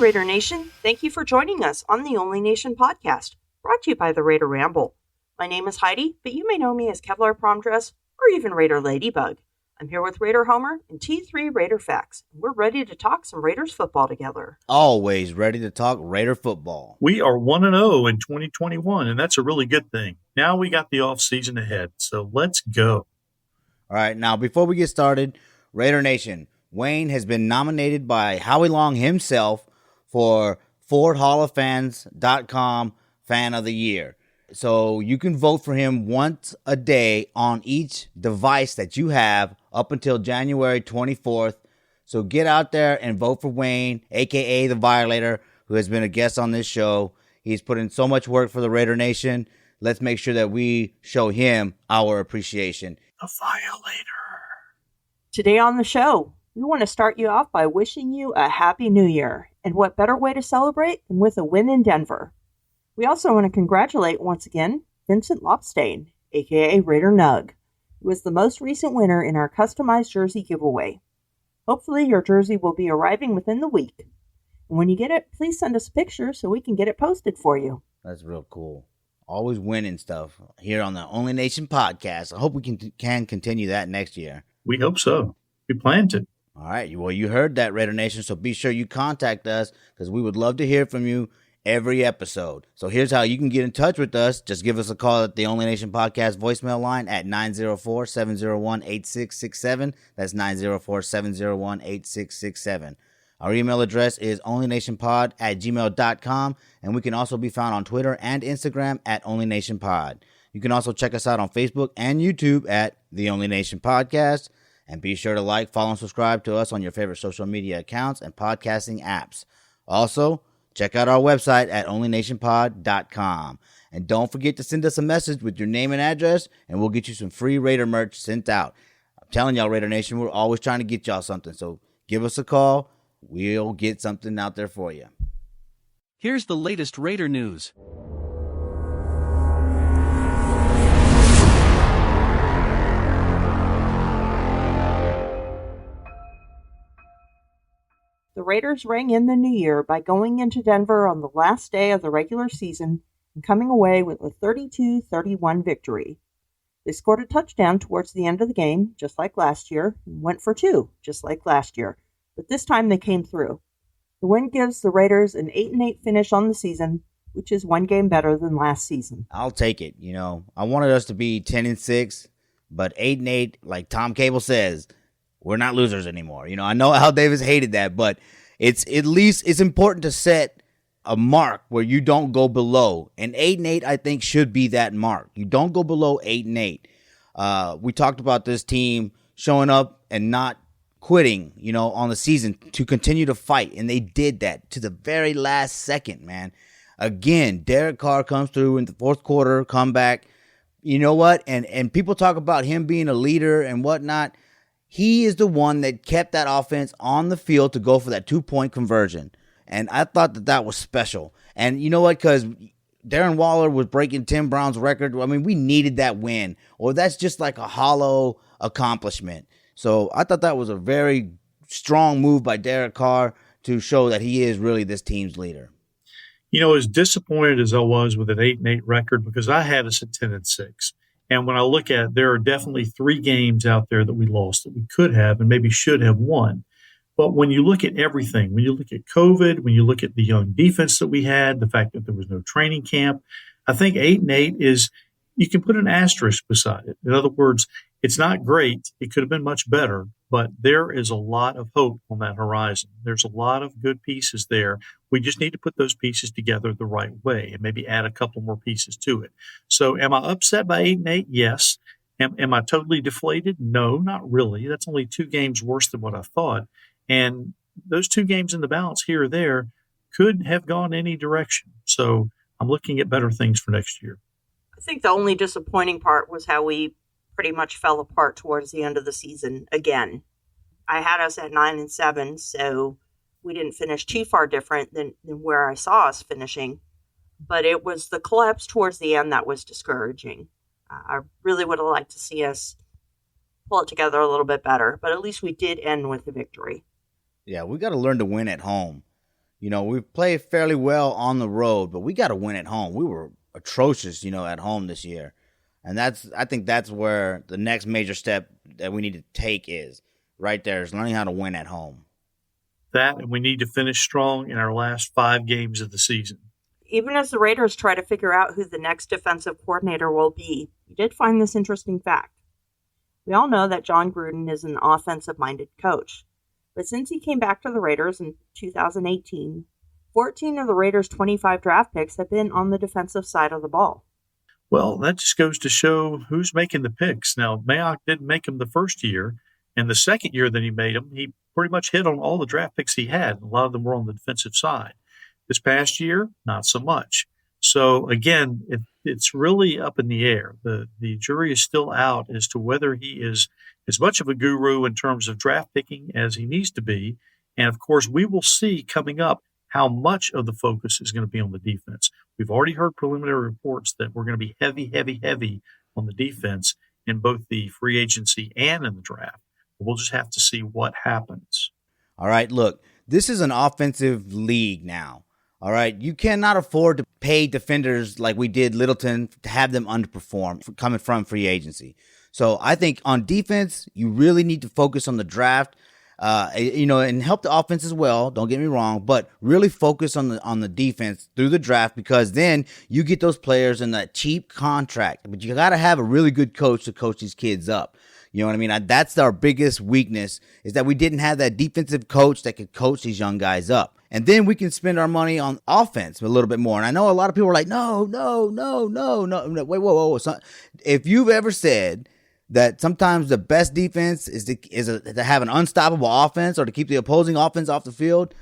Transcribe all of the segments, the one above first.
Raider Nation. Thank you for joining us on the Only Nation podcast, brought to you by the Raider Ramble. My name is Heidi, but you may know me as Kevlar Prom Dress or even Raider Ladybug. I'm here with Raider Homer and T3 Raider Facts. We're ready to talk some Raiders football together. Always ready to talk Raider football. We are 1-0 in 2021, and that's a really good thing. Now we got the off season ahead, so let's go. All right, now before we get started, Raider Nation, Wayne has been nominated by Howie Long himself for FordHallOfFans.com Fan of the Year. So you can vote for him once a day on each device that you have up until January 24th. So get out there and vote for Wayne, a.k.a. The Violator, who has been a guest on this show. He's put in so much work for the Raider Nation. Let's make sure that we show him our appreciation. The Violator. Today on the show, we want to start you off by wishing you a Happy New Year. And what better way to celebrate than with a win in Denver? We also want to congratulate, once again, Vincent Lopstein, a.k.a. Raider Nug, who was the most recent winner in our customized jersey giveaway. Hopefully your jersey will be arriving within the week. And when you get it, please send us a picture so we can get it posted for you. That's real cool. Always winning stuff here on the Only Nation podcast. I hope we can continue that next year. We hope so. We plan to. All right. Well, you heard that, Raider Nation, so be sure you contact us because we would love to hear from you every episode. So here's how you can get in touch with us. Just give us a call at the Only Nation Podcast voicemail line at 904-701-8667. That's 904-701-8667. Our email address is onlynationpod@gmail.com, and we can also be found on Twitter and Instagram at onlynationpod. You can also check us out on Facebook and YouTube at the Only Nation Podcast, and be sure to like, follow, and subscribe to us on your favorite social media accounts and podcasting apps. Also, check out our website at onlynationpod.com. And don't forget to send us a message with your name and address, and we'll get you some free Raider merch sent out. I'm telling y'all, Raider Nation, we're always trying to get y'all something. So give us a call. We'll get something out there for you. Here's the latest Raider news. The Raiders rang in the new year by going into Denver on the last day of the regular season and coming away with a 32-31 victory. They scored a touchdown towards the end of the game, just like last year, and went for two, just like last year. But this time they came through. The win gives the Raiders an 8-8 finish on the season, which is one game better than last season. I'll take it. You know, I wanted us to be 10-6, but 8-8, like Tom Cable says, we're not losers anymore. You know, I know Al Davis hated that, but it's at least it's important to set a mark where you don't go below. And 8-8, I think, should be that mark. You don't go below 8-8. We talked about this team showing up and not quitting, you know, on the season to continue to fight. And they did that to the very last second, man. Again, Derek Carr comes through in the fourth quarter, comeback. You know what? And people talk about him being a leader and whatnot. He is the one that kept that offense on the field to go for that 2-point conversion. And I thought that was special. And you know what? Because Darren Waller was breaking Tim Brown's record. I mean, we needed that win. Or that's just like a hollow accomplishment. So I thought that was a very strong move by Derek Carr to show that he is really this team's leader. You know, as disappointed as I was with an 8-8 record, because I had us at 10-6. And when I look at it, there are definitely 3 games out there that we lost that we could have and maybe should have won. But when you look at everything, when you look at COVID, when you look at the young defense that we had, the fact that there was no training camp, I think 8-8 is, you can put an asterisk beside it. In other words, it's not great. It could have been much better, but there is a lot of hope on that horizon. There's a lot of good pieces there. We just need to put those pieces together the right way and maybe add a couple more pieces to it. So am I upset by 8-8? Yes. Am I totally deflated? No, not really. That's only 2 games worse than what I thought. And those 2 games in the balance here or there could have gone any direction. So I'm looking at better things for next year. I think the only disappointing part was how we pretty much fell apart towards the end of the season again. I had us at 9-7, so we didn't finish too far different than where I saw us finishing. But it was the collapse towards the end that was discouraging. I really would have liked to see us pull it together a little bit better, but at least we did end with a victory. Yeah, we got to learn to win at home. You know, we played fairly well on the road, but we got to win at home. We were atrocious, at home this year. And I think that's where the next major step that we need to take is right there, is learning how to win at home. That, and we need to finish strong in our last 5 games of the season. Even as the Raiders try to figure out who the next defensive coordinator will be, we did find this interesting fact. We all know that John Gruden is an offensive-minded coach, but since he came back to the Raiders in 2018, 14 of the Raiders' 25 draft picks have been on the defensive side of the ball. Well, that just goes to show who's making the picks. Now, Mayock didn't make them the first year, and the second year that he made them, he pretty much hit on all the draft picks he had. A lot of them were on the defensive side. This past year, not so much. So, again, it's really up in the air. The jury is still out as to whether he is as much of a guru in terms of draft picking as he needs to be. And, of course, we will see coming up how much of the focus is going to be on the defense. We've already heard preliminary reports that we're going to be heavy on the defense in both the free agency and in the draft. We'll just have to see what happens. All right, look, this is an offensive league now. All right, you cannot afford to pay defenders like we did Littleton to have them underperform coming from free agency. So I think on defense, you really need to focus on the draft, and help the offense as well. Don't get me wrong, but really focus on the defense through the draft, because then you get those players in that cheap contract. But you got to have a really good coach to coach these kids up. You know what I mean? That's our biggest weakness, is that we didn't have that defensive coach that could coach these young guys up. And then we can spend our money on offense a little bit more. And I know a lot of people are like, no. Wait, whoa. So if you've ever said that sometimes the best defense is to have an unstoppable offense or to keep the opposing offense off the field,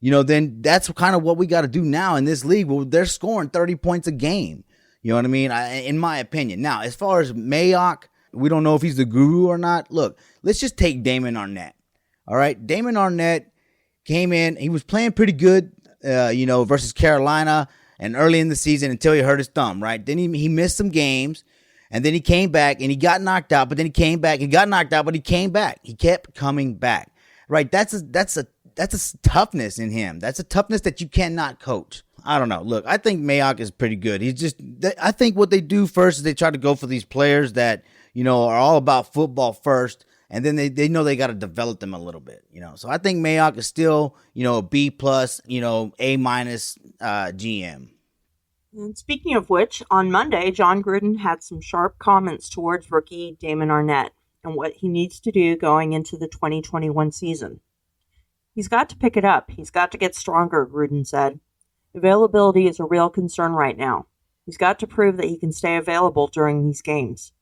then that's kind of what we got to do now in this league. Well, they're scoring 30 points a game. You know what I mean? In my opinion. Now, as far as Mayock, we don't know if he's the guru or not. Look, let's just take Damon Arnett. All right, Damon Arnett came in. He was playing pretty good, versus Carolina and early in the season until he hurt his thumb, right? Then he missed some games, and then he came back and he got knocked out, but then he came back. He got knocked out, but he came back. He kept coming back, right? That's a toughness in him. That's a toughness that you cannot coach. I don't know. Look, I think Mayock is pretty good. I think what they do first is they try to go for these players that, are all about football first. And then they know they got to develop them a little bit, So I think Mayock is still, a B+, A- GM. And speaking of which, on Monday, John Gruden had some sharp comments towards rookie Damon Arnett and what he needs to do going into the 2021 season. He's got to pick it up. He's got to get stronger, Gruden said. Availability is a real concern right now. He's got to prove that he can stay available during these games.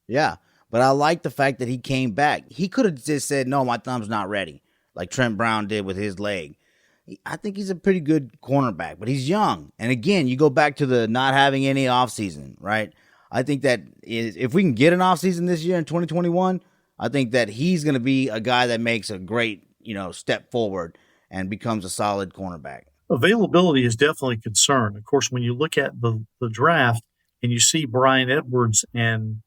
Yeah. But I like the fact that he came back. He could have just said, no, my thumb's not ready, like Trent Brown did with his leg. I think he's a pretty good cornerback, but he's young. And again, you go back to the not having any offseason, right? I think that if we can get an offseason this year in 2021, I think that he's going to be a guy that makes a great, step forward and becomes a solid cornerback. Availability is definitely a concern. Of course, when you look at the draft and you see Brian Edwards and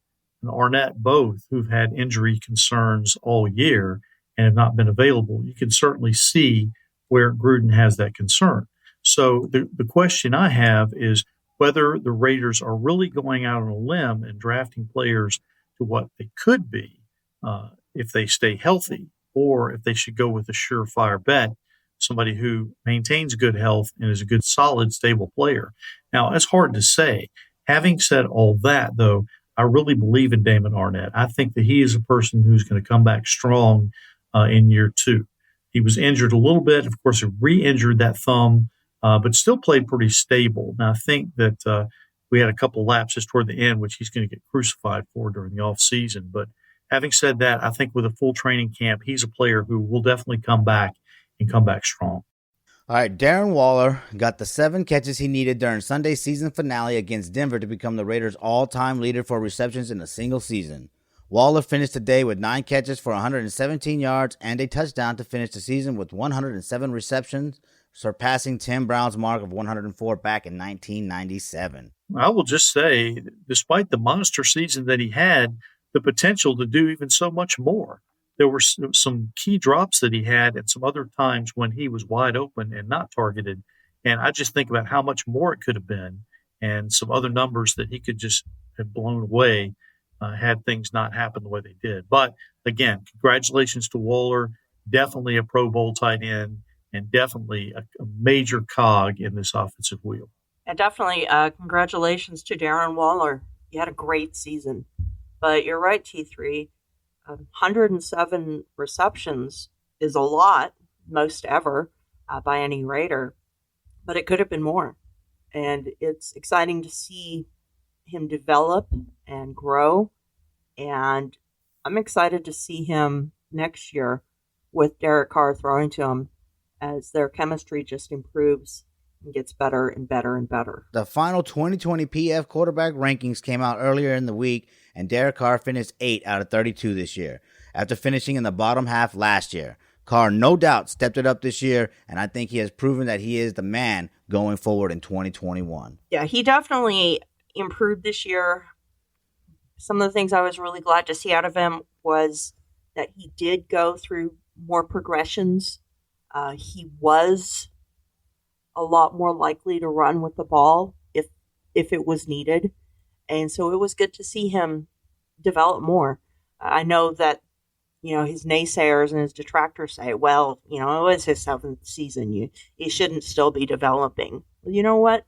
Arnett both, who've had injury concerns all year and have not been available, you can certainly see where Gruden has that concern. So the question I have is whether the Raiders are really going out on a limb and drafting players to what they could be if they stay healthy, or if they should go with a surefire bet, somebody who maintains good health and is a good, solid, stable player. Now, it's hard to say. Having said all that, though, I really believe in Damon Arnett. I think that he is a person who's going to come back strong in year 2. He was injured a little bit. Of course, he re-injured that thumb, but still played pretty stable. Now, I think that we had a couple lapses toward the end, which he's going to get crucified for during the offseason. But having said that, I think with a full training camp, he's a player who will definitely come back and come back strong. All right, Darren Waller got the 7 catches he needed during Sunday's season finale against Denver to become the Raiders' all-time leader for receptions in a single season. Waller finished the day with 9 catches for 117 yards and a touchdown to finish the season with 107 receptions, surpassing Tim Brown's mark of 104 back in 1997. I will just say, despite the monster season that he had, the potential to do even so much more. there were some key drops that he had and some other times when he was wide open and not targeted. And I just think about how much more it could have been and some other numbers that he could just have blown away had things not happened the way they did. But again, congratulations to Waller. Definitely a Pro Bowl tight end and definitely a major cog in this offensive wheel. And definitely congratulations to Darren Waller. He had a great season. But you're right, T3. 107 receptions is a lot, most ever, by any Raider. But it could have been more. And it's exciting to see him develop and grow. And I'm excited to see him next year with Derek Carr throwing to him as their chemistry just improves and gets better and better and better. The final 2020 PF quarterback rankings came out earlier in the week, and Derek Carr finished 8 out of 32 this year, after finishing in the bottom half last year. Carr, no doubt, stepped it up this year, and I think he has proven that he is the man going forward in 2021. Yeah, he definitely improved this year. Some of the things I was really glad to see out of him was that he did go through more progressions. He was a lot more likely to run with the ball if it was needed. And so it was good to see him develop more. I know that, his naysayers and his detractors say, well, it was his 7th season. He shouldn't still be developing. Well, you know what?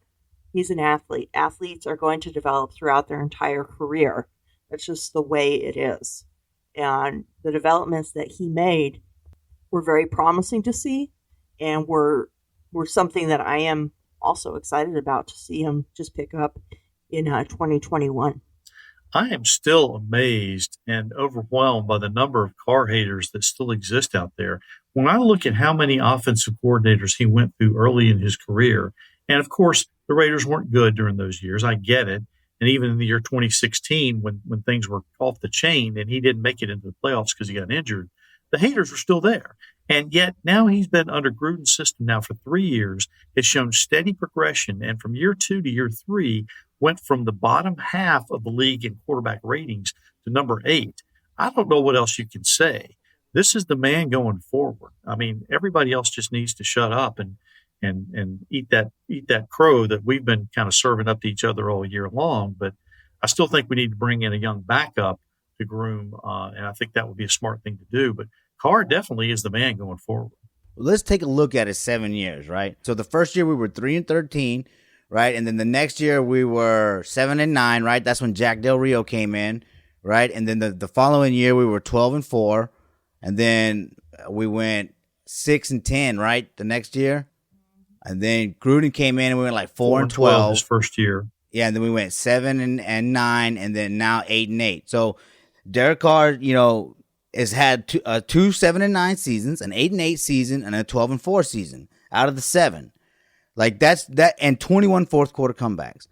He's an athlete. Athletes are going to develop throughout their entire career. That's just the way it is. And the developments that he made were very promising to see and were something that I am also excited about to see him just pick up in 2021. I am still amazed and overwhelmed by the number of Carr haters that still exist out there. When I look at how many offensive coordinators he went through early in his career, and of course, the Raiders weren't good during those years. I get it. And even in the year 2016, when things were off the chain and he didn't make it into the playoffs because he got injured, the haters were still there. And yet now he's been under Gruden's system now for 3 years. It's shown steady progression. And from year 2 to year 3, went from the bottom half of the league in quarterback ratings to number 8. I don't know what else you can say. This is the man going forward. I mean, everybody else just needs to shut up and eat that crow that we've been kind of serving up to each other all year long. But I still think we need to bring in a young backup to groom, and I think that would be a smart thing to do. But Carr definitely is the man going forward. Let's take a look at his 7 years, right? So the first year we were 3-13, right? And then the next year we were 7-9, right? That's when Jack Del Rio came in, right? And then the following year we were 12-4, and then we went 6-10, right? The next year. And then Gruden came in and we went like 4-12 his first year. Yeah, and then we went 7-9, and then now 8-8. So Derek Carr, has had two 7-9 seasons, an 8-8 season, and a 12-4 season out of the 7. Like that, and 21 fourth quarter comebacks.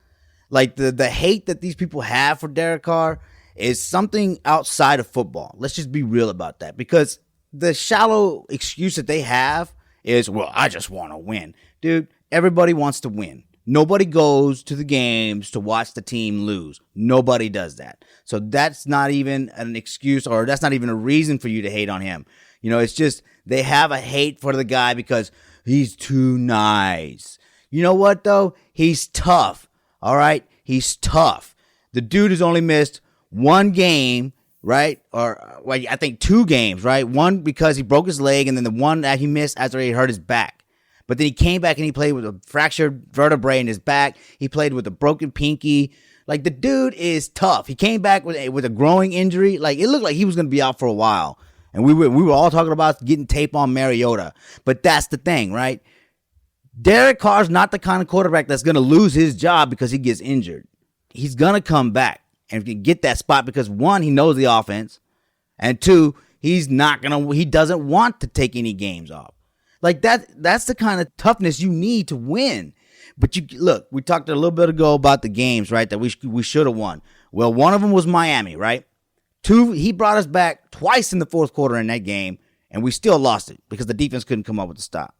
Like the hate that these people have for Derek Carr is something outside of football. Let's just be real about that, because the shallow excuse that they have is, well, I just want to win. Dude, everybody wants to win. Nobody goes to the games to watch the team lose. Nobody does that. So that's not even an excuse, or that's not even a reason for you to hate on him. It's just they have a hate for the guy because he's too nice. You know what, though? He's tough. All right? He's tough. The dude has only missed 1 game, right? Or I think 2 games, right? 1 because he broke his leg, and then the 1 that he missed after he hurt his back. But then he came back and he played with a fractured vertebrae in his back. He played with a broken pinky. Like, the dude is tough. He came back with a growing injury. Like, it looked like he was going to be out for a while. And we were all talking about getting tape on Mariota. But that's the thing, right? Derek Carr's not the kind of quarterback that's going to lose his job because he gets injured. He's going to come back and get that spot because, 1, he knows the offense. And 2, he doesn't want to take any games off. Like that's the kind of toughness you need to win. But look, we talked a little bit ago about the games, right, that we should have won. Well, one of them was Miami, right? 2, he brought us back twice in the fourth quarter in that game, and we still lost it because the defense couldn't come up with the stop.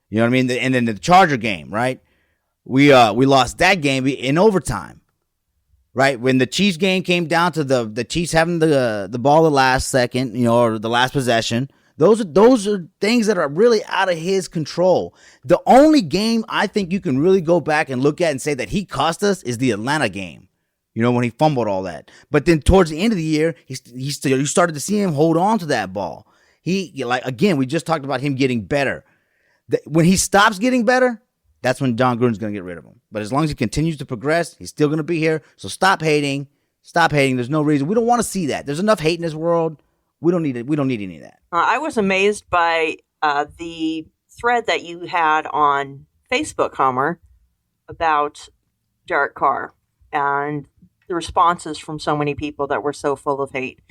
You know what I mean? And then the Charger game, right? We lost that game in overtime, right? When the Chiefs game came down to the Chiefs having the ball the last second, or the last possession, those are things that are really out of his control. The only game I think you can really go back and look at and say that he cost us is the Atlanta game, when he fumbled all that. But then towards the end of the year, you started to see him hold on to that ball. Again, we just talked about him getting better. When he stops getting better, that's when John Gruden's going to get rid of him. But as long as he continues to progress, he's still going to be here. So stop hating. Stop hating. There's no reason. We don't want to see that. There's enough hate in this world. We don't need it. We don't need any of that. I was amazed by the thread that you had on Facebook, Homer, about Derek Carr and the responses from so many people that were so full of hate.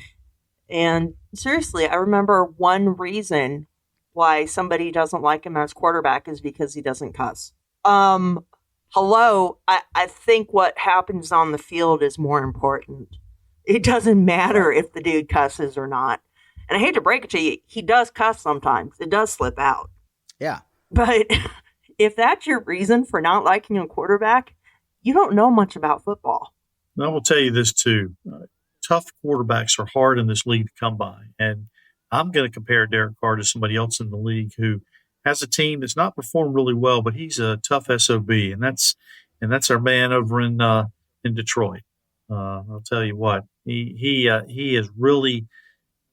And seriously, I remember one reason why somebody doesn't like him as quarterback is because he doesn't cuss. Hello, I think what happens on the field is more important. It doesn't matter if the dude cusses or not. And I hate to break it to you, he does cuss sometimes. It does slip out. Yeah. But if that's your reason for not liking a quarterback, you don't know much about football. And I will tell you this too. Tough quarterbacks are hard in this league to come by. And I'm going to compare Derek Carr to somebody else in the league who has a team that's not performed really well, but he's a tough SOB. And that's our man over in Detroit. I'll tell you what, he has really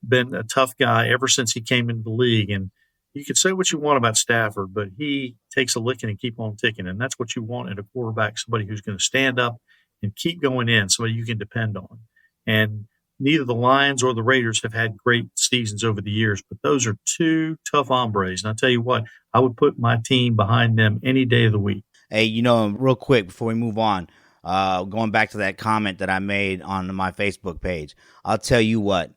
been a tough guy ever since he came into the league. And you can say what you want about Stafford, but he takes a licking and keep on ticking. And that's what you want in a quarterback, somebody who's going to stand up and keep going in, somebody you can depend on. And neither the Lions or the Raiders have had great seasons over the years, but those are two tough hombres. And I'll tell you what, I would put my team behind them any day of the week. Hey, real quick before we move on, going back to that comment that I made on my Facebook page, I'll tell you what,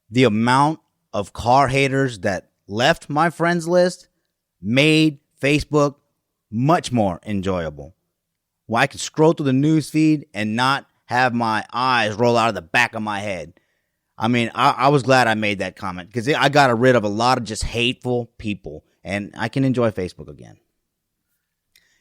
the amount of Carr haters that left my friends list made Facebook much more enjoyable. Well, I could scroll through the news feed and not have my eyes roll out of the back of my head. I mean, I was glad I made that comment because I got rid of a lot of just hateful people, and I can enjoy Facebook again.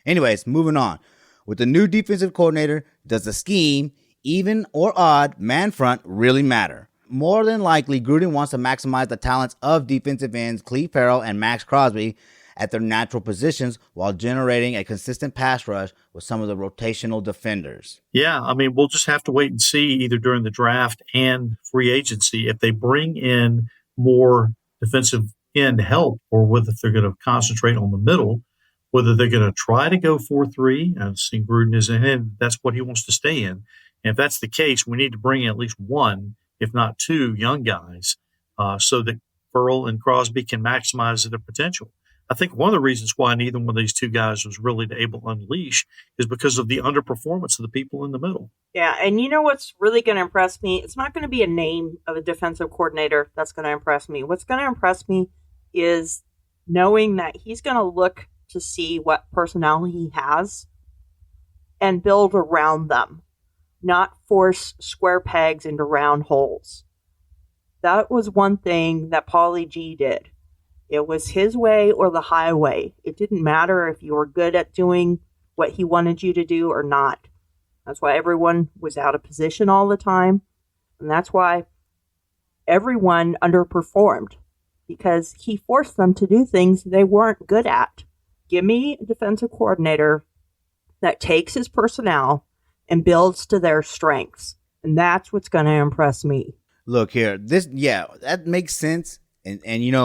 Anyways, moving on. With the new defensive coordinator, does the scheme, even or odd, man front really matter? More than likely, Gruden wants to maximize the talents of defensive ends Cleve Farrell and Max Crosby at their natural positions while generating a consistent pass rush with some of the rotational defenders. Yeah, I mean, we'll just have to wait and see either during the draft and free agency if they bring in more defensive end help or whether they're going to concentrate on the middle, whether they're going to try to go 4-3. I've seen Gruden is in, that's what he wants to stay in. And if that's the case, we need to bring in at least one, if not two, young guys so that Farrell and Crosby can maximize their potential. I think one of the reasons why neither one of these two guys was really able to unleash is because of the underperformance of the people in the middle. Yeah, and you know what's really going to impress me? It's not going to be a name of a defensive coordinator that's going to impress me. What's going to impress me is knowing that he's going to look to see what personnel he has and build around them, not force square pegs into round holes. That was one thing that Paulie G did. It was his way or the highway. It didn't matter if you were good at doing what he wanted you to do or not. That's why everyone was out of position all the time. And that's why everyone underperformed, because he forced them to do things they weren't good at. Give me a defensive coordinator that takes his personnel and builds to their strengths. And that's what's going to impress me. Look here, that makes sense. And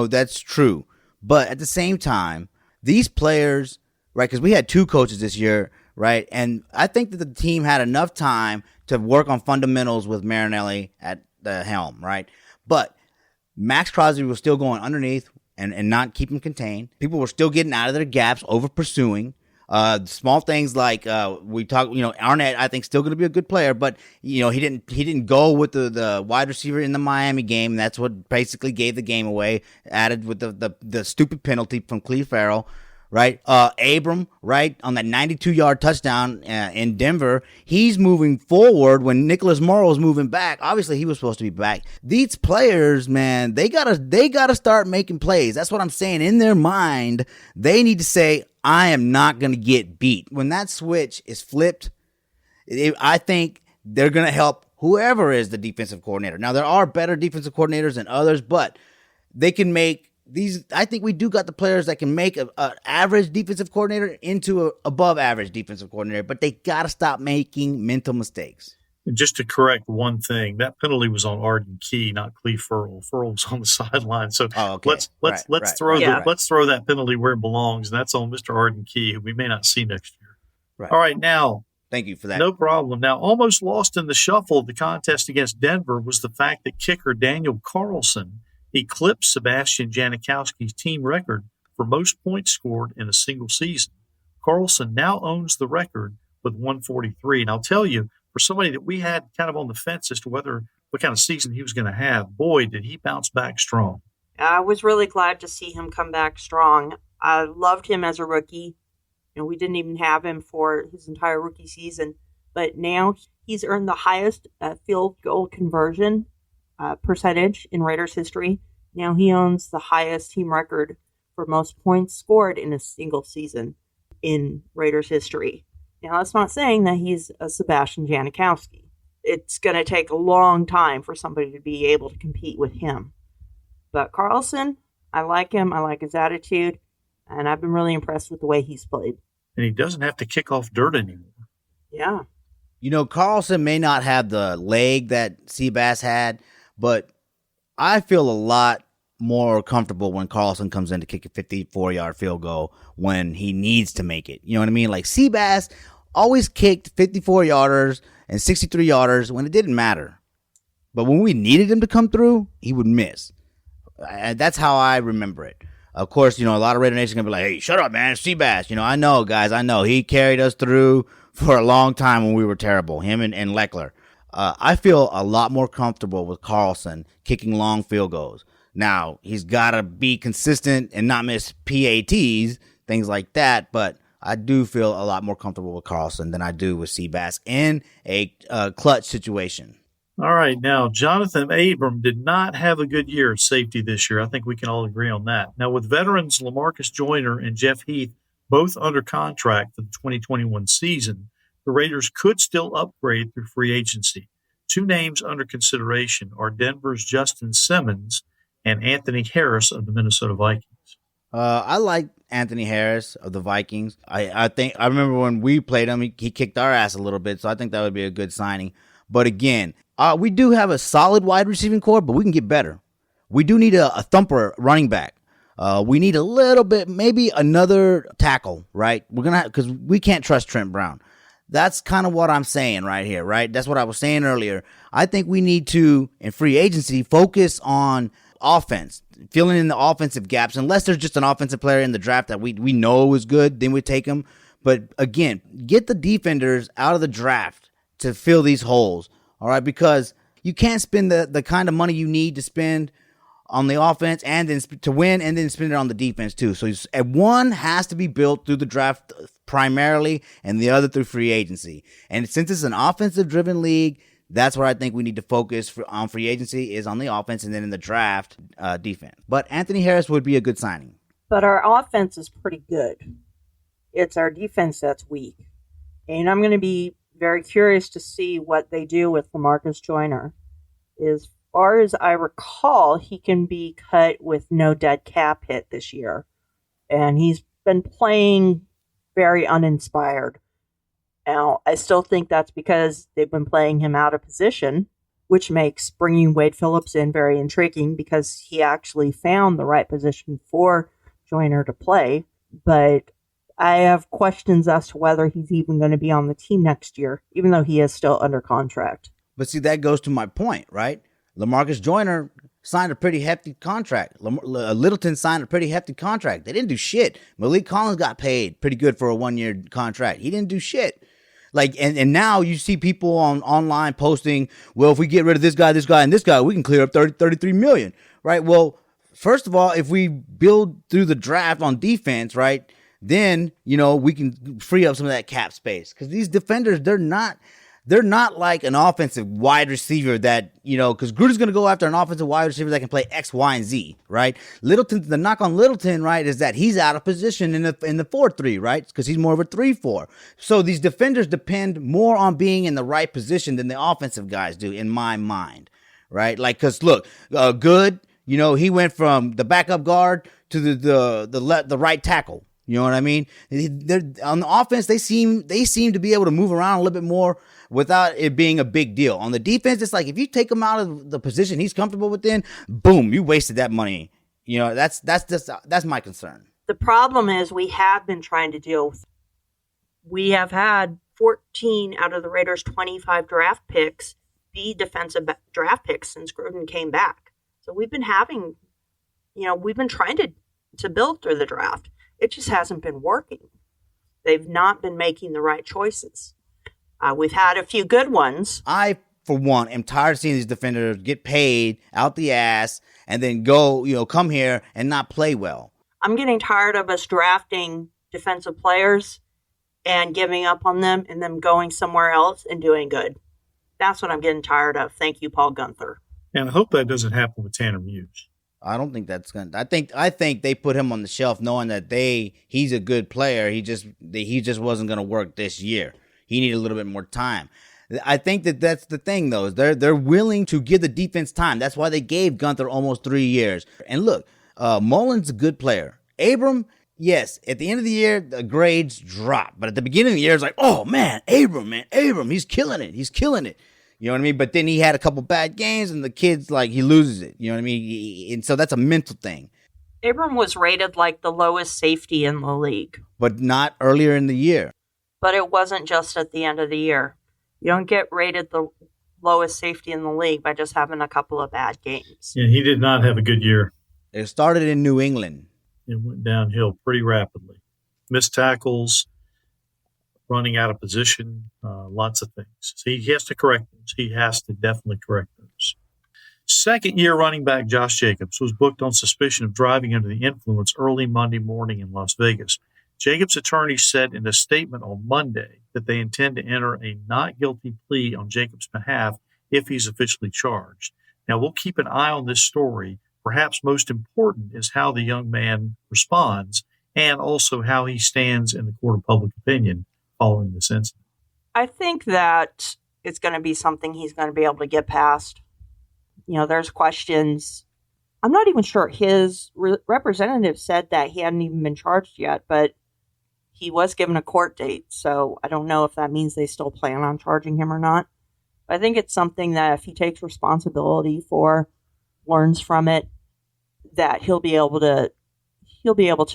that's true. But at the same time, these players, right, because we had two coaches this year, right? And I think that the team had enough time to work on fundamentals with Marinelli at the helm, right? But Max Crosby was still going underneath and not keeping contained. People were still getting out of their gaps, over pursuing. Small things like we talk, Arnett, I think still going to be a good player, but he didn't go with the wide receiver in the Miami game. That's what basically gave the game away. Added with the stupid penalty from Cleve Farrell, right? Abram, right, on that 92-yard touchdown in Denver, he's moving forward when Nicholas Morrow is moving back. Obviously, he was supposed to be back. These players, man, they gotta start making plays. That's what I'm saying. In their mind, they need to say, I am not going to get beat. When that switch is flipped, I think they're going to help whoever is the defensive coordinator. Now, there are better defensive coordinators than others, but they can make these. I think we do got the players that can make an average defensive coordinator into a above average defensive coordinator, but they got to stop making mental mistakes. And just to correct one thing, that penalty was on Arden Key, not Cleve Furl. Furl was on the sideline. So let's throw that penalty where it belongs, and that's on Mr. Arden Key, who we may not see next year. Right. All right, now. Thank you for that. No problem. Now, almost lost in the shuffle of the contest against Denver was the fact that kicker Daniel Carlson eclipsed Sebastian Janikowski's team record for most points scored in a single season. Carlson now owns the record with 143. And I'll tell you, for somebody that we had kind of on the fence as to what kind of season he was going to have, boy, did he bounce back strong. I was really glad to see him come back strong. I loved him as a rookie. We didn't even have him for his entire rookie season, but now he's earned the highest field goal conversion percentage in Raiders history. Now he owns the highest team record for most points scored in a single season in Raiders history. Now, that's not saying that he's a Sebastian Janikowski. It's going to take a long time for somebody to be able to compete with him. But Carlson, I like him. I like his attitude, and I've been really impressed with the way he's played. And he doesn't have to kick off dirt anymore. Yeah. Carlson may not have the leg that Seabass had, but I feel a lot more comfortable when Carlson comes in to kick a 54-yard field goal when he needs to make it. You know what I mean? Like Seabass always kicked 54-yarders and 63-yarders when it didn't matter. But when we needed him to come through, he would miss. And that's how I remember it. Of course, a lot of Raider Nation going to be like, hey, shut up, man, it's Seabass. I know, guys, I know. He carried us through for a long time when we were terrible, him and Leckler. I feel a lot more comfortable with Carlson kicking long field goals. Now, he's got to be consistent and not miss PATs, things like that, but I do feel a lot more comfortable with Carlson than I do with Seabass in a clutch situation. All right, now, Jonathan Abram did not have a good year at safety this year. I think we can all agree on that. Now, with veterans Lamarcus Joyner and Jeff Heath both under contract for the 2021 season, the Raiders could still upgrade through free agency. Two names under consideration are Denver's Justin Simmons and Anthony Harris of the Minnesota Vikings. I like Anthony Harris of the Vikings. I remember when we played him, he kicked our ass a little bit, so I think that would be a good signing. But again, we do have a solid wide receiving core, but we can get better. We do need a thumper running back. We need a little bit, maybe another tackle, right? We're going to because we can't trust Trent Brown. That's kind of what I'm saying right here, right? That's what I was saying earlier. I think we need to, in free agency, focus on offense, filling in the offensive gaps. Unless there's just an offensive player in the draft that we know is good, then we take him. But again, get the defenders out of the draft to fill these holes, all right? Because you can't spend the kind of money you need to spend on the offense and then to win and then spend it on the defense too. So one has to be built through the draft primarily and the other through free agency. And since it's an offensive-driven league, that's where I think we need to focus on free agency is on the offense and then in the draft defense. But Anthony Harris would be a good signing. But our offense is pretty good. It's our defense that's weak. And I'm going to be very curious to see what they do with Lamarcus Joyner. As far as I recall, he can be cut with no dead cap hit this year. And he's been playing very uninspired. Now, I still think that's because they've been playing him out of position, which makes bringing Wade Phillips in very intriguing because he actually found the right position for Joyner to play. But I have questions as to whether he's even going to be on the team next year, even though he is still under contract. But see, that goes to my point, right? Lamarcus Joyner signed a pretty hefty contract. Littleton signed a pretty hefty contract. They didn't do shit. Malik Collins got paid pretty good for a 1-year contract. He didn't do shit. And now you see people online posting, well, if we get rid of this guy, and this guy, we can clear up $33 million, right? Well, first of all, if we build through the draft on defense, right, then, we can free up some of that cap space. Because these defenders, they're not like an offensive wide receiver that, because Gruden's going to go after an offensive wide receiver that can play X, Y, and Z, right? The knock on Littleton, right, is that he's out of position in the 4-3, right? Because he's more of a 3-4. So these defenders depend more on being in the right position than the offensive guys do, in my mind, right? Like, because look, Good, he went from the backup guard to the right tackle. You know what I mean? They're, on the offense, they seem to be able to move around a little bit more without it being a big deal. On the defense, it's like if you take him out of the position he's comfortable within, boom, you wasted that money. That's my concern. The problem is we have been trying to deal with. We have had 14 out of the Raiders' 25 draft picks be defensive draft picks since Gruden came back. So we've been having, we've been trying to build through the draft. It just hasn't been working. They've not been making the right choices. We've had a few good ones. I, for one, am tired of seeing these defenders get paid out the ass and then go, come here and not play well. I'm getting tired of us drafting defensive players and giving up on them and them going somewhere else and doing good. That's what I'm getting tired of. Thank you, Paul Gunther. And I hope that doesn't happen with Tanner Muse. I don't think that's gonna. I think they put him on the shelf knowing that he's a good player. He just wasn't gonna work this year. He needed a little bit more time. I think that's the thing though. Is they're willing to give the defense time. That's why they gave Gunther almost 3 years. And look, Mullen's a good player. Abram, yes, at the end of the year the grades drop, but at the beginning of the year it's like, oh man, Abram, he's killing it. You know what I mean? But then he had a couple bad games and the kid's like, he loses it. You know what I mean? And so that's a mental thing. Abram was rated like the lowest safety in the league. But not earlier in the year. But it wasn't just at the end of the year. You don't get rated the lowest safety in the league by just having a couple of bad games. Yeah, he did not have a good year. It started in New England. It went downhill pretty rapidly. Missed tackles, running out of position, lots of things. So he has to correct those. He has to definitely correct those. Second-year running back Josh Jacobs was booked on suspicion of driving under the influence early Monday morning in Las Vegas. Jacobs' attorney said in a statement on Monday that they intend to enter a not guilty plea on Jacobs' behalf if he's officially charged. Now, we'll keep an eye on this story. Perhaps most important is how the young man responds and also how he stands in the court of public opinion following this incident. I think that it's going to be something he's going to be able to get past. There's questions. I'm not even sure. His representative said that he hadn't even been charged yet, but he was given a court date. So I don't know if that means they still plan on charging him or not. But I think it's something that if he takes responsibility for, learns from it, that he'll be able to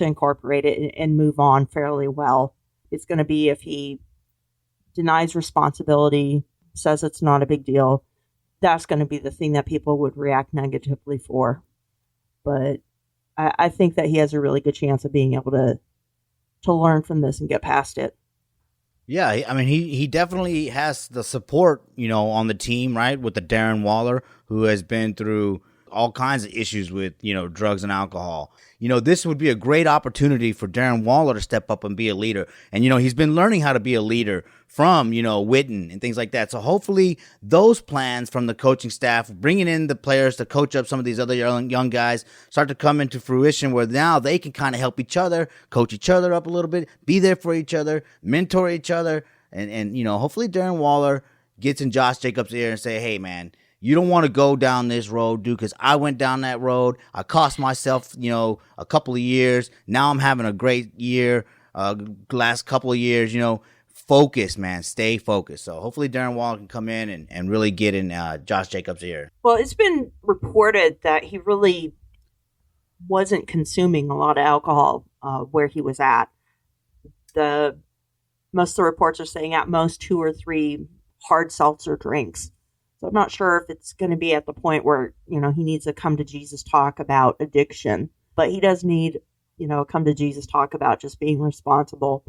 incorporate it and move on fairly well. It's going to be if he denies responsibility, says it's not a big deal, that's going to be the thing that people would react negatively for. But I think that he has a really good chance of being able to learn from this and get past it. Yeah, I mean, he definitely has the support, on the team, right, with the Darren Waller, who has been through all kinds of issues with, drugs and alcohol. This would be a great opportunity for Darren Waller to step up and be a leader. And, he's been learning how to be a leader from, Witten and things like that. So hopefully those plans from the coaching staff, bringing in the players to coach up some of these other young guys, start to come into fruition where now they can kind of help each other, coach each other up a little bit, be there for each other, mentor each other. And hopefully Darren Waller gets in Josh Jacobs' ear and say, hey, man, you don't want to go down this road, dude, because I went down that road. I cost myself, a couple of years. Now I'm having a great year, last couple of years, Focus, man. Stay focused. So hopefully Darren Waller can come in and really get in Josh Jacobs' ear. Well, it's been reported that he really wasn't consuming a lot of alcohol where he was at. Most of the reports are saying at most 2 or 3 hard seltzer drinks. So I'm not sure if it's going to be at the point where, he needs a come to Jesus talk about addiction, but he does need, a come to Jesus talk about just being responsible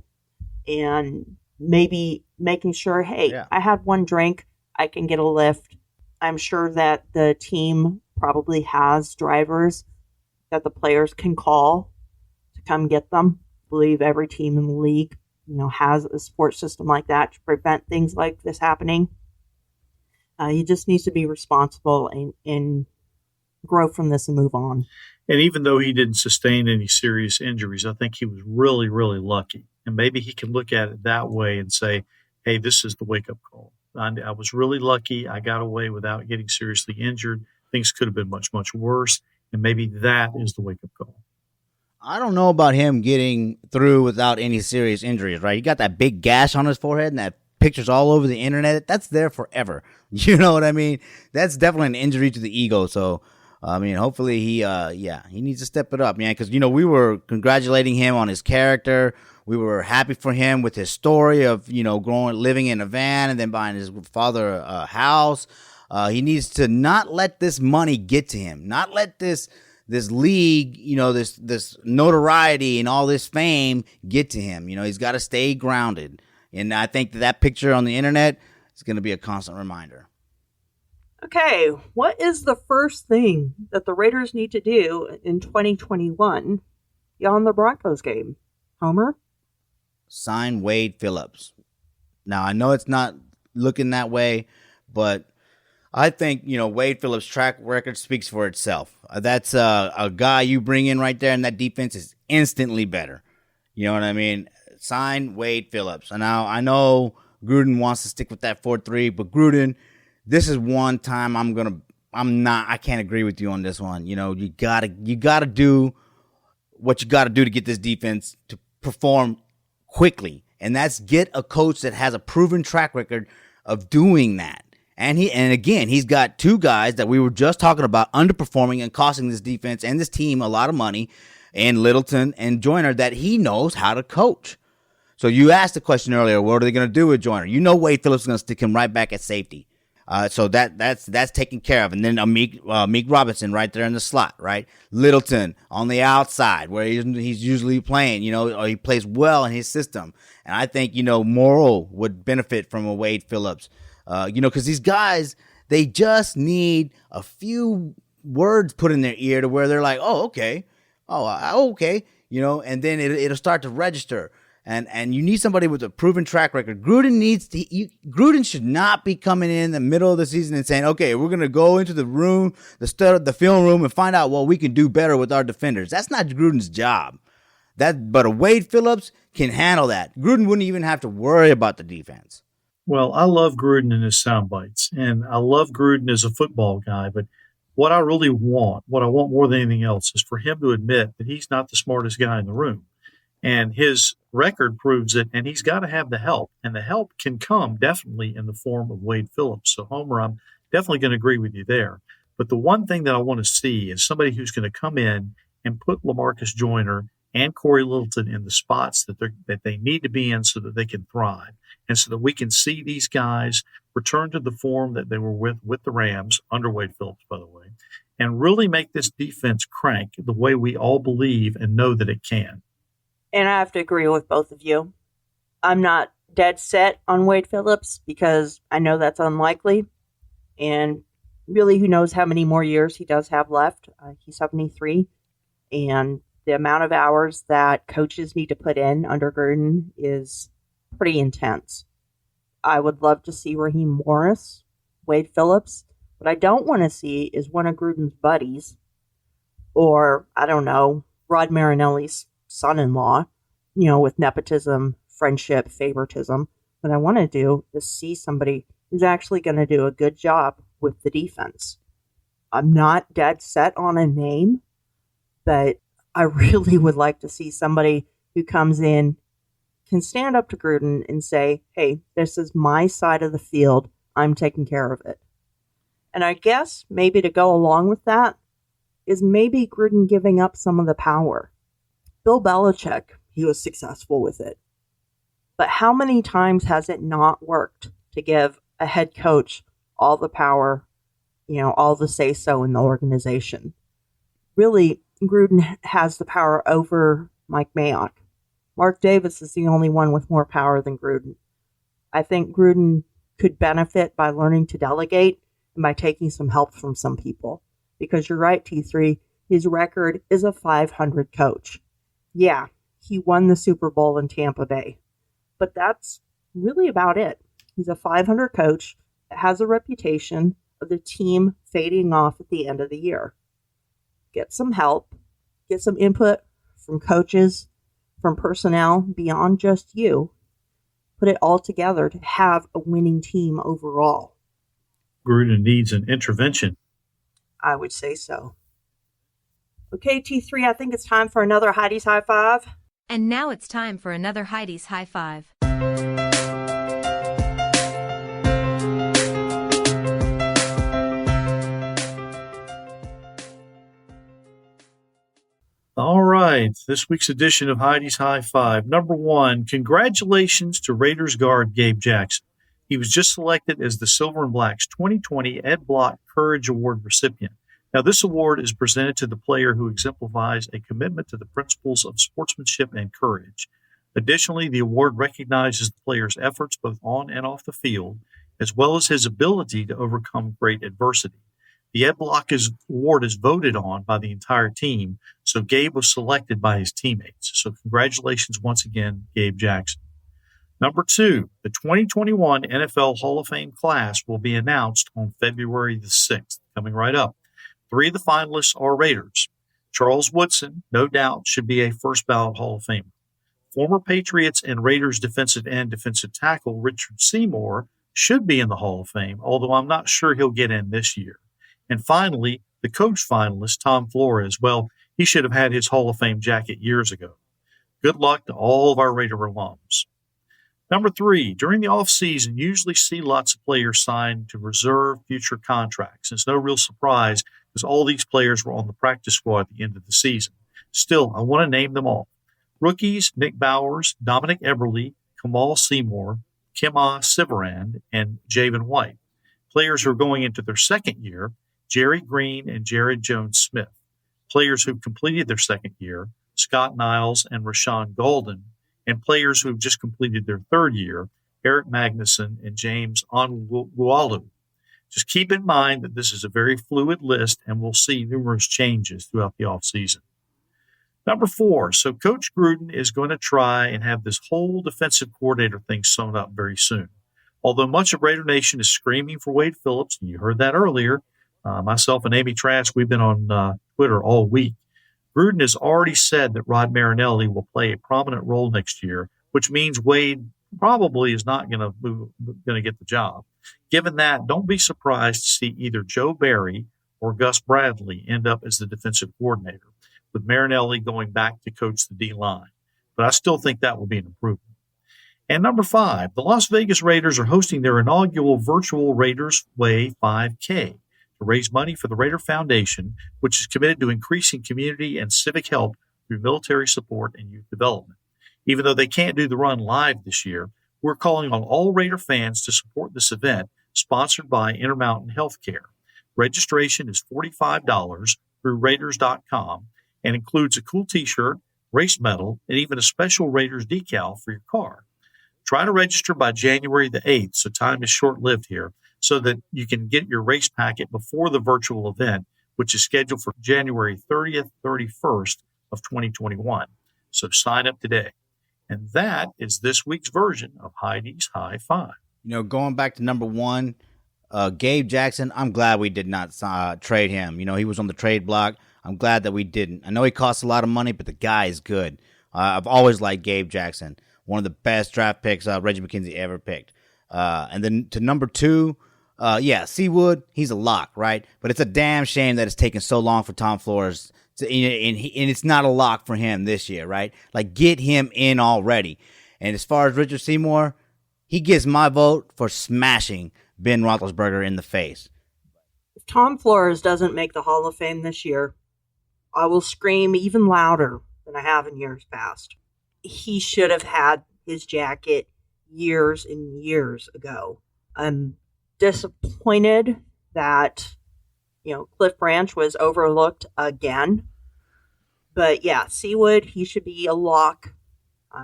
and maybe making sure, hey, yeah, I had 1 drink, I can get a lift. I'm sure that the team probably has drivers that the players can call to come get them. I believe every team in the league has a support system like that to prevent things like this happening. He just needs to be responsible and grow from this and move on. And even though he didn't sustain any serious injuries, I think he was really, really lucky. And maybe he can look at it that way and say, hey, this is the wake-up call. I was really lucky. I got away without getting seriously injured. Things could have been much, much worse. And maybe that is the wake-up call. I don't know about him getting through without any serious injuries, right? He got that big gash on his forehead and that pictures all over the internet. That's there forever. You know what I mean? That's definitely an injury to the ego. So, I mean, hopefully he needs to step it up, man. Because, we were congratulating him on his character. We were happy for him with his story of, living in a van and then buying his father a house. He needs to not let this money get to him, not let this league, this notoriety and all this fame get to him. He's got to stay grounded. And I think that picture on the internet is going to be a constant reminder. Okay, what is the first thing that the Raiders need to do in 2021 beyond the Broncos game? Homer? Sign Wade Phillips. Now, I know it's not looking that way, but I think, Wade Phillips' track record speaks for itself. That's a guy you bring in right there, and that defense is instantly better. You know what I mean? Sign Wade Phillips. And now I know Gruden wants to stick with that 4-3, but Gruden, this is one time I can't agree with you on this one. You gotta do what you gotta do to get this defense to perform quickly. And that's get a coach that has a proven track record of doing that. And again, he's got two guys that we were just talking about underperforming and costing this defense and this team a lot of money, and Littleton and Joyner, that he knows how to coach. So you asked the question earlier, what are they going to do with Joyner? Wade Phillips is going to stick him right back at safety. So that's taken care of. And then Meek Robinson right there in the slot, right? Littleton on the outside where he's usually playing, or he plays well in his system. And I think, Morrow would benefit from a Wade Phillips, because these guys, they just need a few words put in their ear to where they're like, oh, okay. Oh, okay. And then it'll start to register. And you need somebody with a proven track record. Gruden should not be coming in the middle of the season and saying, okay, we're going to go into the room, the film room, and find out what we can do better with our defenders. That's not Gruden's job. But a Wade Phillips can handle that. Gruden wouldn't even have to worry about the defense. Well, I love Gruden and his sound bites, and I love Gruden as a football guy, but what I want more than anything else, is for him to admit that he's not the smartest guy in the room. And his record proves it, and he's got to have the help. And the help can come definitely in the form of Wade Phillips. So, Homer, I'm definitely going to agree with you there. But the one thing that I want to see is somebody who's going to come in and put LaMarcus Joyner and Corey Littleton in the spots that they need to be in so that they can thrive, and so that we can see these guys return to the form that they were with the Rams, under Wade Phillips, by the way, and really make this defense crank the way we all believe and know that it can. And I have to agree with both of you. I'm not dead set on Wade Phillips because I know that's unlikely. And really, who knows how many more years he does have left. He's 73. And the amount of hours that coaches need to put in under Gruden is pretty intense. I would love to see Raheem Morris, Wade Phillips. What I don't want to see is one of Gruden's buddies, or, I don't know, Rod Marinelli's son-in-law, with nepotism, friendship, favoritism. What I want to do is see somebody who's actually going to do a good job with the defense. I'm not dead set on a name, but I really would like to see somebody who comes in, can stand up to Gruden and say, hey, this is my side of the field. I'm taking care of it. And I guess maybe to go along with that is maybe Gruden giving up some of the power. Bill Belichick, he was successful with it. But how many times has it not worked to give a head coach all the power, all the say-so in the organization? Really, Gruden has the power over Mike Mayock. Mark Davis is the only one with more power than Gruden. I think Gruden could benefit by learning to delegate and by taking some help from some people. Because you're right, T3, his record is a 500 coach. Yeah, he won the Super Bowl in Tampa Bay. but that's really about it. He's a 500 coach that has a reputation of the team fading off at the end of the year. Get some help, get some input from coaches, from personnel beyond just you. Put it all together to have a winning team overall. Gruden needs an intervention. I would say so. Okay, T3, I think it's time for another Heidi's High Five. And now it's time for another Heidi's High Five. All right, this week's edition of Heidi's High Five. Number one, congratulations to Raiders guard Gabe Jackson. He was just selected as the Silver and Black's 2020 Ed Block Courage Award recipient. Now, this award is presented to the player who exemplifies a commitment to the principles of sportsmanship and courage. Additionally, the award recognizes the player's efforts both on and off the field, as well as his ability to overcome great adversity. The Ed Block award is voted on by the entire team, so Gabe was selected by his teammates. So congratulations once again, Gabe Jackson. Number two, the 2021 NFL Hall of Fame class will be announced on February the 6th, coming right up. 3 of the finalists are Raiders. Charles Woodson, no doubt, should be a first ballot Hall of Famer. Former Patriots and Raiders defensive end, defensive tackle Richard Seymour should be in the Hall of Fame, although I'm not sure he'll get in this year. And finally, the coach finalist, Tom Flores, well, he should have had his Hall of Fame jacket years ago. Good luck to all of our Raider alums. Number three, during the offseason, you usually see lots of players signed to reserve future contracts. It's no real surprise because all these players were on the practice squad at the end of the season. Still, I want to name them all. Rookies, Nick Bowers, Dominic Eberle, Kamal Seymour, Kemah Siverand, and Javen White. Players who are going into their second year, Jerry Green and Jared Jones-Smith. Players who've completed their second year, Scott Niles and Rashawn Golden. And players who've just completed their third year, Eric Magnuson and James Onwualu. Just keep in mind that this is a very fluid list, and we'll see numerous changes throughout the offseason. Number four, so Coach Gruden is going to try and have this whole defensive coordinator thing sewn up very soon. Although much of Raider Nation is screaming for Wade Phillips, and you heard that earlier, myself and Amy Trask, we've been on Twitter all week. Gruden has already said that Rod Marinelli will play a prominent role next year, which means Wade probably is not going to get the job. Given that, don't be surprised to see either Joe Barry or Gus Bradley end up as the defensive coordinator, with Marinelli going back to coach the D-line. But I still think that will be an improvement. And number five, the Las Vegas Raiders are hosting their inaugural virtual Raiders Way 5K. To raise money for the Raider Foundation, which is committed to increasing community and civic help through military support and youth development. Even though they can't do the run live this year, we're calling on all Raider fans to support this event sponsored by Intermountain Healthcare. Registration is $45 through Raiders.com and includes a cool t-shirt, race medal, and even a special Raiders decal for your car. Try to register by January the 8th, so time is short-lived here, so that you can get your race packet before the virtual event, which is scheduled for January 30th, 31st of 2021. So sign up today. And that is this week's version of Heidi's High Five. You know, going back to number one, Gabe Jackson, I'm glad we did not trade him. You know, he was on the trade block. I'm glad that we didn't. I know he costs a lot of money, but the guy is good. I've always liked Gabe Jackson, one of the best draft picks Reggie McKenzie ever picked. And then to number two, Seawood, he's a lock, right? But it's a damn shame that it's taken so long for Tom Flores, and it's not a lock for him this year, right? Like, get him in already. And as far as Richard Seymour, he gets my vote for smashing Ben Roethlisberger in the face. If Tom Flores doesn't make the Hall of Fame this year, I will scream even louder than I have in years past. He should have had his jacket years and years ago. I'm disappointed that, Cliff Branch was overlooked again. But yeah, Seawood, he should be a lock.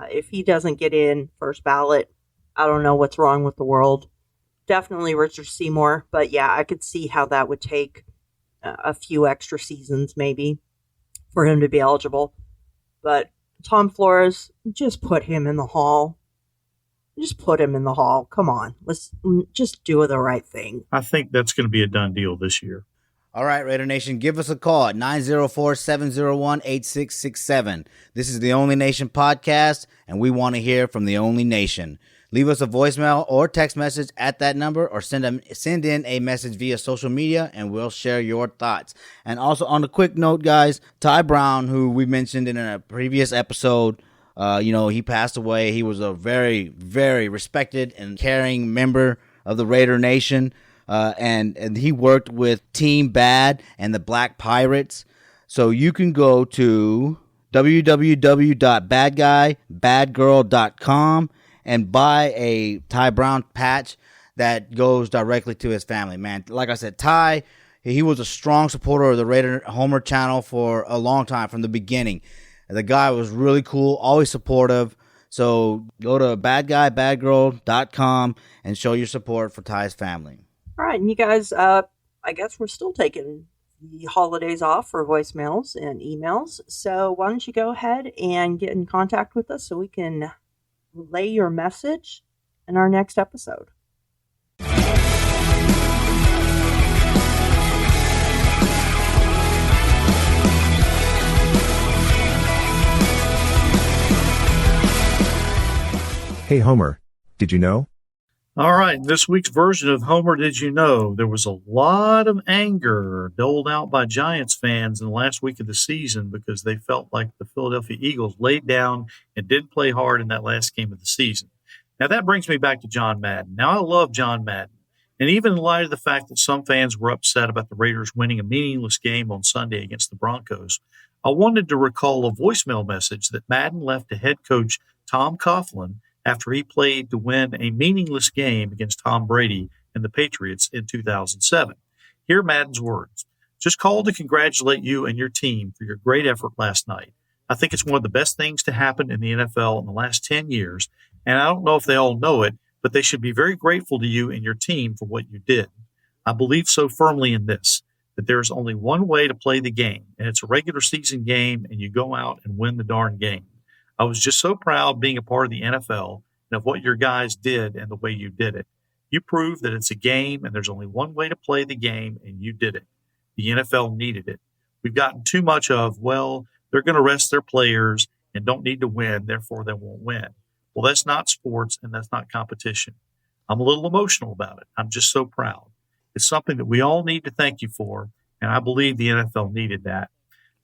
If he doesn't get in first ballot, I don't know what's wrong with the world. Definitely Richard Seymour. But yeah, I could see how that would take a few extra seasons maybe for him to be eligible. But Tom Flores, just put him in the hall. Just put him in the Hall. Come on. Let's just do the right thing. I think that's going to be a done deal this year. All right, Raider Nation, give us a call at 904-701-8667. This is the Only Nation podcast, and we want to hear from the Only Nation. Leave us a voicemail or text message at that number, or send in a message via social media, and we'll share your thoughts. And also, on a quick note, guys, Ty Brown, who we mentioned in a previous episode, he passed away. He was a very, very respected and caring member of the Raider Nation. And he worked with Team Bad and the Black Pirates. So you can go to www.badguybadgirl.com and buy a Ty Brown patch that goes directly to his family, man. Like I said, Ty, he was a strong supporter of the Raider Homer channel for a long time, from the beginning. The guy was really cool, always supportive. So go to badguybadgirl.com and show your support for Ty's family. All right, and you guys, I guess we're still taking the holidays off for voicemails and emails. So why don't you go ahead and get in contact with us so we can relay your message in our next episode. Hey Homer, did you know? All right, this week's version of Homer Did You Know? There was a lot of anger doled out by Giants fans in the last week of the season because they felt like the Philadelphia Eagles laid down and didn't play hard in that last game of the season. Now, that brings me back to John Madden. Now, I love John Madden. And even in light of the fact that some fans were upset about the Raiders winning a meaningless game on Sunday against the Broncos, I wanted to recall a voicemail message that Madden left to head coach Tom Coughlin after he played to win a meaningless game against Tom Brady and the Patriots in 2007. Hear Madden's words. Just called to congratulate you and your team for your great effort last night. I think it's one of the best things to happen in the NFL in the last 10 years, and I don't know if they all know it, but they should be very grateful to you and your team for what you did. I believe so firmly in this, that there is only one way to play the game, and it's a regular season game, and you go out and win the darn game. I was just so proud being a part of the NFL and of what your guys did and the way you did it. You proved that it's a game and there's only one way to play the game, and you did it. The NFL needed it. We've gotten too much of, well, they're going to rest their players and don't need to win, therefore they won't win. Well, that's not sports and that's not competition. I'm a little emotional about it. I'm just so proud. It's something that we all need to thank you for, and I believe the NFL needed that.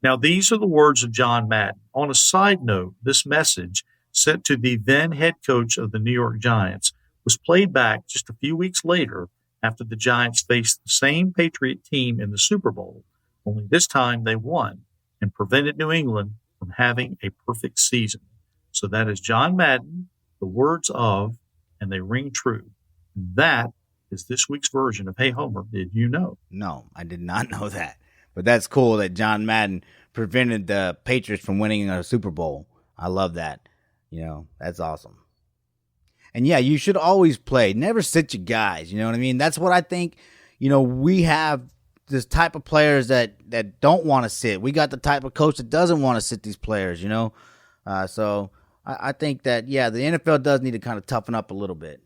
Now, these are the words of John Madden. On a side note, this message, sent to the then head coach of the New York Giants, was played back just a few weeks later after the Giants faced the same Patriot team in the Super Bowl, only this time they won and prevented New England from having a perfect season. So that is John Madden, the words of, and they ring true. And that is this week's version of Hey Homer, Did You Know? No, I did not know that. But that's cool that John Madden prevented the Patriots from winning a Super Bowl. I love that. That's awesome. And yeah, you should always play. Never sit your guys. You know what I mean? That's what I think. We have this type of players that don't want to sit. We got the type of coach that doesn't want to sit these players, So I think that, yeah, the NFL does need to kind of toughen up a little bit.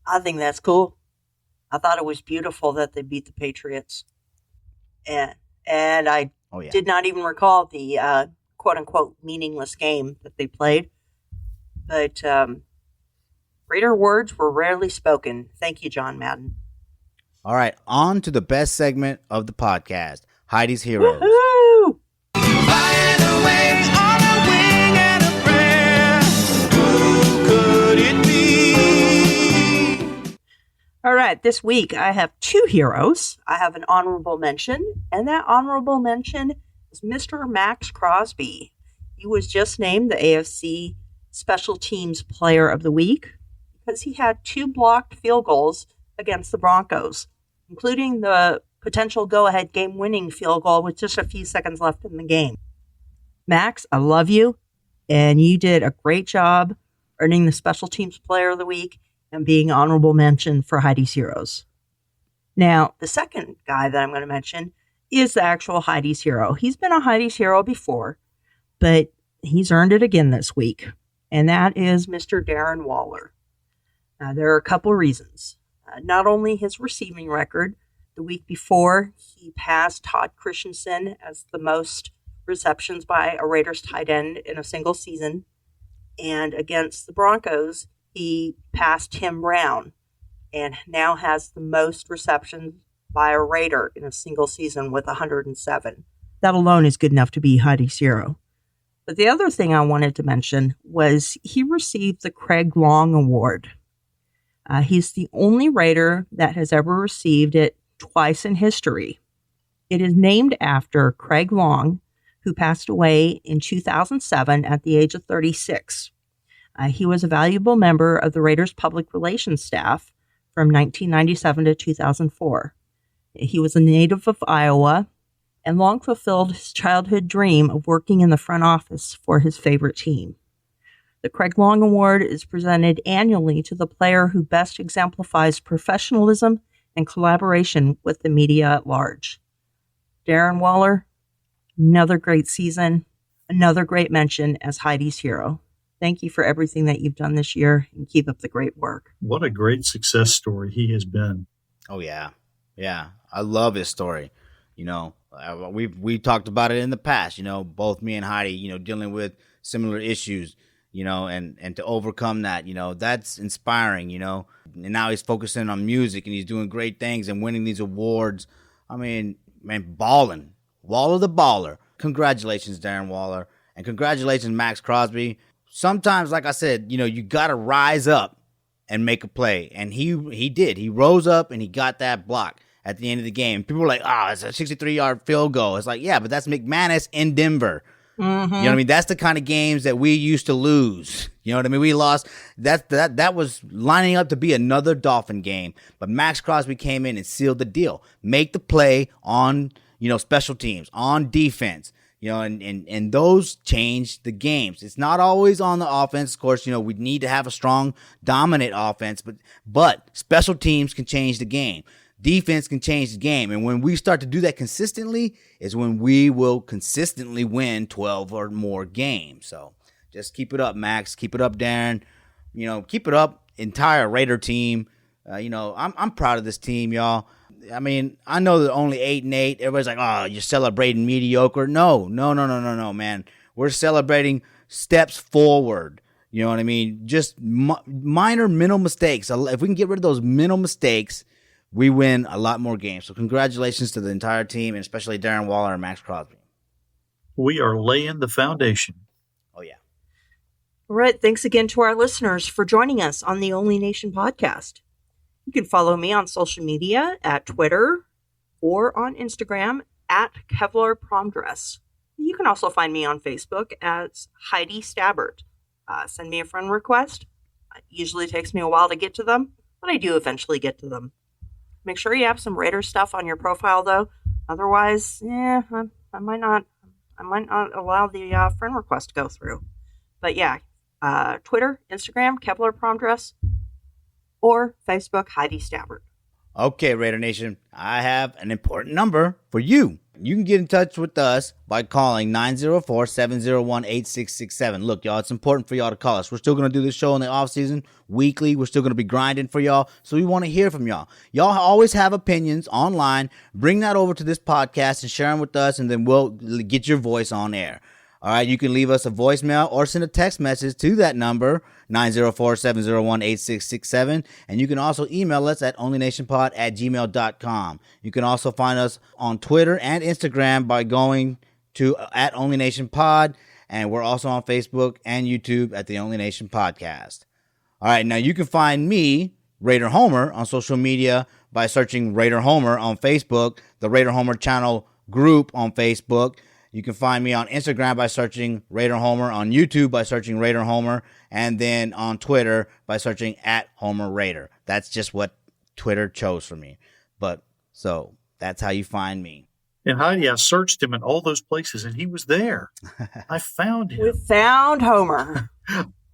I think that's cool. I thought it was beautiful that they beat the Patriots. And I did not even recall the quote-unquote meaningless game that they played. But greater words were rarely spoken. Thank you, John Madden. All right, on to the best segment of the podcast, Heidi's Heroes. Woohoo! All right, this week I have two heroes. I have an honorable mention, and that honorable mention is Mr. Max Crosby. He was just named the AFC Special Teams Player of the Week because he had 2 blocked field goals against the Broncos, including the potential go-ahead game-winning field goal with just a few seconds left in the game. Max, I love you, and you did a great job earning the Special Teams Player of the Week and being honorable mention for Heidi's Heroes. Now, the second guy that I'm going to mention is the actual Heidi's Hero. He's been a Heidi's Hero before, but he's earned it again this week. and that is Mr. Darren Waller. There are a couple reasons. Not only his receiving record, the week before he passed Todd Christensen as the most receptions by a Raiders tight end in a single season, and against the Broncos, he passed Tim Brown and now has the most receptions by a Raider in a single season with 107. That alone is good enough to be Heidi's hero. But the other thing I wanted to mention was he received the Craig Long Award. He's the only Raider that has ever received it twice in history. It is named after Craig Long, who passed away in 2007 at the age of 36. He was a valuable member of the Raiders' public relations staff from 1997 to 2004. He was a native of Iowa and Long fulfilled his childhood dream of working in the front office for his favorite team. The Craig Long Award is presented annually to the player who best exemplifies professionalism and collaboration with the media at large. Darren Waller, another great season, another great mention as Heidi's hero. Thank you for everything that you've done this year, and keep up the great work. What a great success story he has been. Oh, yeah. Yeah. I love his story. You know, we talked about it in the past, you know, both me and Heidi, you know, dealing with similar issues, you know, and to overcome that, you know, that's inspiring, you know. And now he's focusing on music and he's doing great things and winning these awards. I mean, man, balling. Waller the baller. Congratulations, Darren Waller. And congratulations, Max Crosby. Sometimes, like I said, you know, you got to rise up and make a play. And he did. He rose up and he got that block at the end of the game. People were like, it's a 63-yard field goal. It's like, yeah, but that's McManus in Denver. Mm-hmm. You know what I mean? That's the kind of games that we used to lose. You know what I mean? We lost. That was lining up to be another Dolphin game. But Max Crosby came in and sealed the deal. Make the play on, you know, special teams, on defense. You know, and those change the games. It's not always on the offense. Of course, you know, we need to have a strong, dominant offense, but special teams can change the game. Defense can change the game. And when we start to do that consistently is when we will consistently win 12 or more games. So just keep it up, Max. Keep it up, Darren. You know, keep it up, entire Raider team. You know, I'm proud of this team, y'all. I mean, I know they're only 8-8. Everybody's like, you're celebrating mediocre. No, man. We're celebrating steps forward. You know what I mean? Just minor mental mistakes. If we can get rid of those mental mistakes, we win a lot more games. So congratulations to the entire team, and especially Darren Waller and Max Crosby. We are laying the foundation. Oh, yeah. All right. Thanks again to our listeners for joining us on the Only Nation podcast. You can follow me on social media at Twitter or on Instagram at Kevlar Prom Dress. You can also find me on Facebook as Heidi Stabbert. Send me a friend request. It usually takes me a while to get to them, but I do eventually get to them. Make sure you have some Raiders stuff on your profile, though. Otherwise, I might not allow the friend request to go through. But yeah, Twitter, Instagram, Kevlar Prom Dress, or Facebook, Heidi Stabbert. Okay, Raider Nation, I have an important number for you. You can get in touch with us by calling 904-701-8667. Look, y'all, it's important for y'all to call us. We're still going to do this show in the offseason, weekly. We're still going to be grinding for y'all, so we want to hear from y'all. Y'all always have opinions online. Bring that over to this podcast and share them with us, and then we'll get your voice on air. All right, you can leave us a voicemail or send a text message to that number, 904-701-8667. And you can also email us at onlynationpod@gmail.com. You can also find us on Twitter and Instagram by going to at onlynationpod. And we're also on Facebook and YouTube at the Only Nation Podcast. All right, now you can find me, Raider Homer, on social media by searching Raider Homer on Facebook, the Raider Homer channel group on Facebook. You can find me on Instagram by searching Raider Homer, on YouTube by searching Raider Homer, and then on Twitter by searching at Homer Raider. That's just what Twitter chose for me. But so that's how you find me. And Heidi, I searched him in all those places, and he was there. I found him. We found Homer.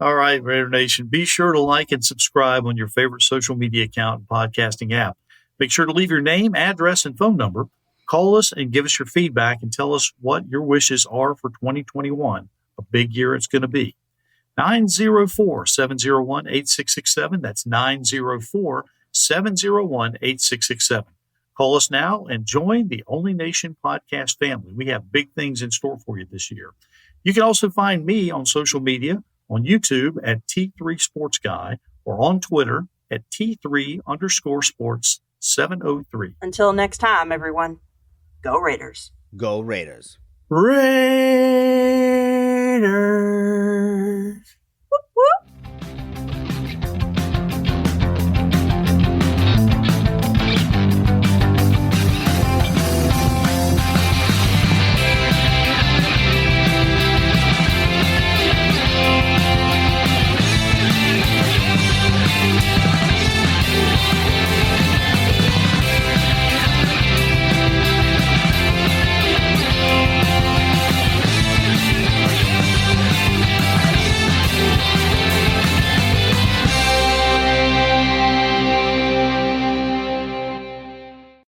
All right, Raider Nation, be sure to like and subscribe on your favorite social media account and podcasting app. Make sure to leave your name, address, and phone number. Call us and give us your feedback and tell us what your wishes are for 2021, a big year it's going to be. 904-701-8667. That's 904-701-8667. Call us now and join the Only Nation podcast family. We have big things in store for you this year. You can also find me on social media, on YouTube at T3 Sports Guy, or on Twitter at T3_sports703. Until next time, everyone, go Raiders. Go Raiders. Raiders.